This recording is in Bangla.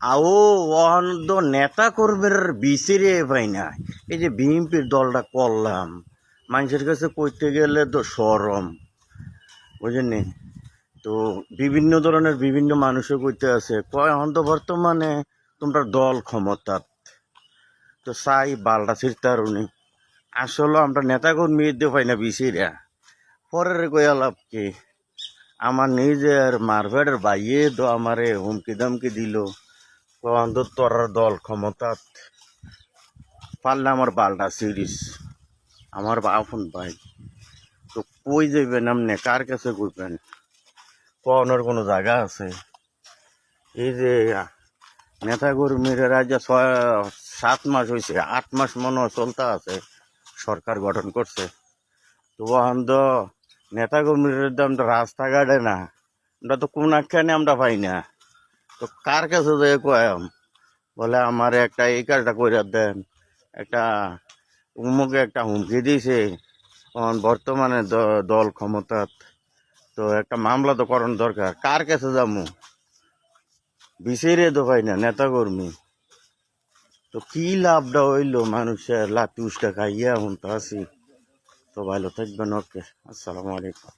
আও অনদ নেতা কর্মীর বিচিরে পাই না। এই যে বিএনপির দলটা করলাম, মানুষের কাছে কইতে গেলে তো সরম, বুঝেননি? তো বিভিন্ন ধরনের বিভিন্ন মানুষও কইতে আছে, কয় এখন তো বর্তমানে তোমরা দল ক্ষমতা, তো চাই বালটা ছিঁড়তারুনি। আসলে আমরা নেতা কর্মী দিয়ে পাই না বিচিরা। পরের কইয়া লাভ কি? আমার নিজের মারভেড়ের বাইয়ে তো আমারে হুমকি দামকি দিল, অন্তত তোর দল ক্ষমতা পারলে আমার বালটা সিরিজ, আমার আপন ভাই। তো কই যাইবেন আপনি, কার কাছে কইবেন? কোনের কোনো জায়গা আছে? এই যে নেতা কর্মীরা রাজ্য 6-7 মাস হয়েছে, 8 মাস মনে হয় চলতে আছে, সরকার গঠন করছে। তো এখন তো নেতা কর্মীরা তো আমরা রাস্তাঘাটে না, আমরা তো কোন আখ্যানে আমরা পাই না। তো কার কাছে যাই কয়াম? বলে আমার একটা এই কাজটা করে দেন, একটা উমুকে একটা হুমকি দিয়েছে, বর্তমানে দল ক্ষমতা, তো একটা মামলা তো করার দরকার। কার কাছে যাবো? বিচারে তো পাই না নেতা কর্মী। তো কি লাভটা হইলো? মানুষের লাতি উস্কা খাইয়া এখন তো আছি। তো ভালো থাকবেন, ওকে, আসসালামু আলাইকুম।